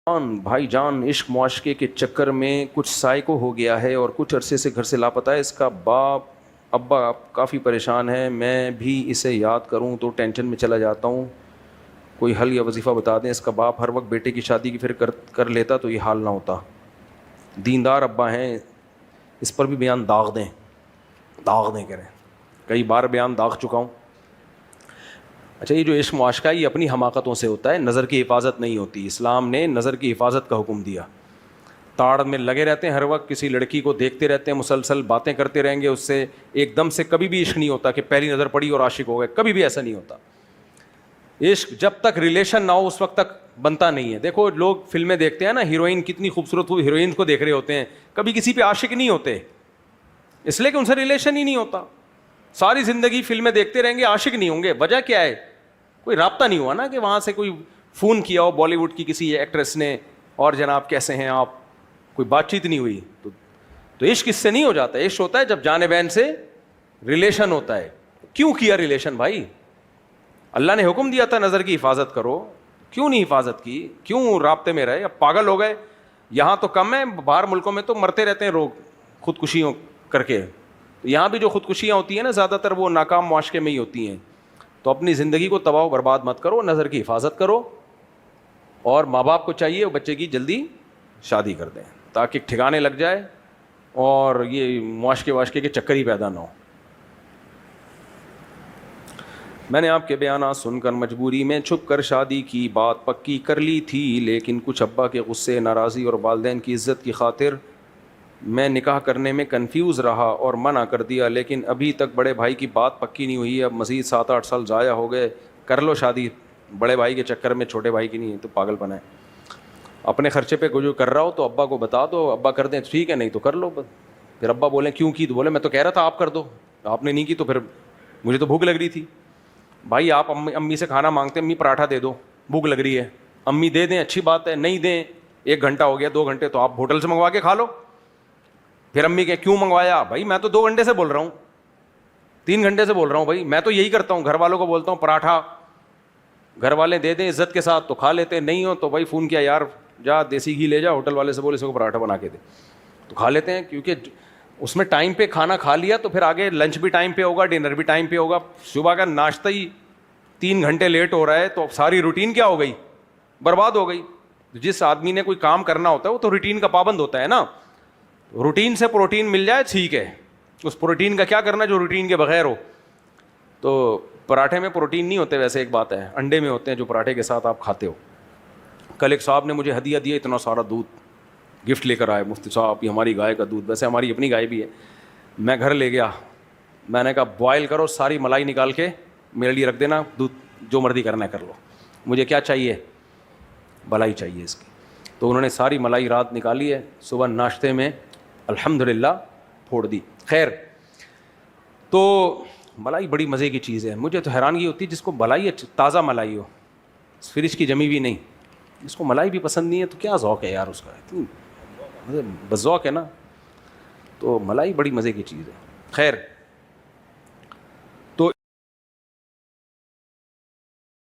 بھائی جان عشق معاشقے کے چکر میں کچھ سائیکو ہو گیا ہے اور کچھ عرصے سے گھر سے لاپتہ ہے. اس کا باپ ابا کافی پریشان ہے. میں بھی اسے یاد کروں تو ٹینشن میں چلا جاتا ہوں. کوئی حل یا وظیفہ بتا دیں. اس کا باپ ہر وقت بیٹے کی شادی کی فکر کر لیتا تو یہ حال نہ ہوتا. دیندار ابا ہیں, اس پر بھی بیان داغ دیں کہہ رہے ہیں. کئی بار بیان داغ چکا ہوں. اچھا, یہ جو عشق معاشقہ ہے یہ اپنی حماقتوں سے ہوتا ہے, نظر کی حفاظت نہیں ہوتی. اسلام نے نظر کی حفاظت کا حکم دیا. تاڑ میں لگے رہتے ہیں, ہر وقت کسی لڑکی کو دیکھتے رہتے ہیں, مسلسل باتیں کرتے رہیں گے اس سے, ایک دم سے کبھی بھی عشق نہیں ہوتا کہ پہلی نظر پڑی اور عاشق ہو گئے, کبھی بھی ایسا نہیں ہوتا. عشق جب تک ریلیشن نہ ہو اس وقت تک بنتا نہیں ہے. دیکھو لوگ فلمیں دیکھتے ہیں نا, ہیروئن کتنی خوبصورت ہو, ہیروئن کو دیکھ رہے ہوتے ہیں, کبھی کسی پہ عاشق نہیں ہوتے, اس لیے کہ ان سے ریلیشن ہی نہیں ہوتا. ساری زندگی فلمیں دیکھتے رہیں گے, عاشق نہیں ہوں گے. وجہ کیا ہے؟ کوئی رابطہ نہیں ہوا نا, کہ وہاں سے کوئی فون کیا ہو بالی ووڈ کی کسی ایکٹریس نے, اور جناب کیسے ہیں آپ, کوئی بات چیت نہیں ہوئی. تو عشق اس سے نہیں ہو جاتا. عشق ہوتا ہے جب جانبین سے ریلیشن ہوتا ہے. کیوں کیا ریلیشن بھائی؟ اللہ نے حکم دیا تھا نظر کی حفاظت کرو, کیوں نہیں حفاظت کی؟ کیوں رابطے میں رہے؟ اب پاگل ہو گئے. یہاں تو کم ہے, باہر ملکوں میں تو مرتے رہتے ہیں لوگ خودکشیوں کر کے. یہاں بھی جو خودکشیاں ہوتی ہیں نا, زیادہ تر وہ ناکام معاشقے میں ہی ہوتی ہیں. تو اپنی زندگی کو تباہ و برباد مت کرو, نظر کی حفاظت کرو. اور ماں باپ کو چاہیے وہ بچے کی جلدی شادی کر دیں تاکہ ٹھکانے لگ جائے اور یہ معاشقے کے چکر ہی پیدا نہ ہو. میں نے آپ کے بیانات سن کر مجبوری میں چھپ کر شادی کی بات پکی کر لی تھی, لیکن کچھ ابا کے غصے, ناراضی اور والدین کی عزت کی خاطر میں نکاح کرنے میں کنفیوز رہا اور منع کر دیا. لیکن ابھی تک بڑے بھائی کی بات پکی نہیں ہوئی. اب مزید 7-8 سال ضائع ہو گئے. کر لو شادی, بڑے بھائی کے چکر میں چھوٹے بھائی کی نہیں ہے تو پاگل پن ہے. اپنے خرچے پہ جو کر رہا ہو تو ابا کو بتا دو, ابا کر دیں ٹھیک ہے, نہیں تو کر لو. پھر ابا بولیں کیوں کی, تو بولے میں تو کہہ رہا تھا آپ کر دو, آپ نے نہیں کی تو پھر مجھے تو بھوک لگ رہی تھی. بھائی آپ امی سے کھانا مانگتے ہیں, امی پراٹھا دے دو, بھوک لگ رہی ہے. امی دے دیں اچھی بات ہے, نہیں دیں 1 گھنٹہ ہو گیا 2 گھنٹے, تو آپ ہوٹل سے منگوا کے کھا لو. پھر امی کہ کیوں منگوایا؟ بھائی میں تو 2 گھنٹے سے بول رہا ہوں, 3 گھنٹے سے بول رہا ہوں. بھائی میں تو یہی کرتا ہوں, گھر والوں کو بولتا ہوں پراٹھا, گھر والے دے دیں عزت کے ساتھ تو کھا لیتے, نہیں ہو تو بھائی فون کیا یار جا دیسی گھی لے جا, ہوٹل والے سے بولے اس کو پراٹھا بنا کے دے, تو کھا لیتے ہیں. کیونکہ اس میں ٹائم پہ کھانا کھا لیا تو پھر آگے لنچ بھی ٹائم پہ ہوگا, ڈنر بھی ٹائم پہ ہوگا. صبح کا ناشتہ ہی 3 گھنٹے لیٹ ہو رہا ہے تو ساری روٹین کیا ہو گئی؟ برباد ہو گئی. جس آدمی نے کوئی کام کرنا ہوتا ہے وہ تو روٹین کا پابند ہوتا ہے نا. روٹین سے پروٹین مل جائے ٹھیک ہے, اس پروٹین کا کیا کرنا جو روٹین کے بغیر ہو. تو پراٹھے میں پروٹین نہیں ہوتے ویسے, ایک بات ہے, انڈے میں ہوتے ہیں جو پراٹھے کے ساتھ آپ کھاتے ہو. کل ایک صاحب نے مجھے ہدیہ دیا, اتنا سارا دودھ گفٹ لے کر آئے, مفتی صاحب یہ ہماری گائے کا دودھ, ویسے ہماری اپنی گائے بھی ہے. میں گھر لے گیا, میں نے کہا بوائل کرو, ساری ملائی نکال کے میرے لیے رکھ دینا, دودھ جو مرضی کرنا ہے کر لو, مجھے کیا چاہیے؟ بلائی چاہیے اس کی. تو انہوں نے ساری ملائی رات نکالی ہے, صبح ناشتے میں الحمدللہ پھوڑ دی. خیر, تو ملائی بڑی مزے کی چیز ہے. مجھے تو حیرانگی ہوتی ہے جس کو ملائی تازہ ملائی ہو, فریج کی جمی بھی نہیں, اس کو ملائی بھی پسند نہیں ہے تو کیا ذوق ہے یار اس کا, بس ذوق ہے نا. تو ملائی بڑی مزے کی چیز ہے. خیر,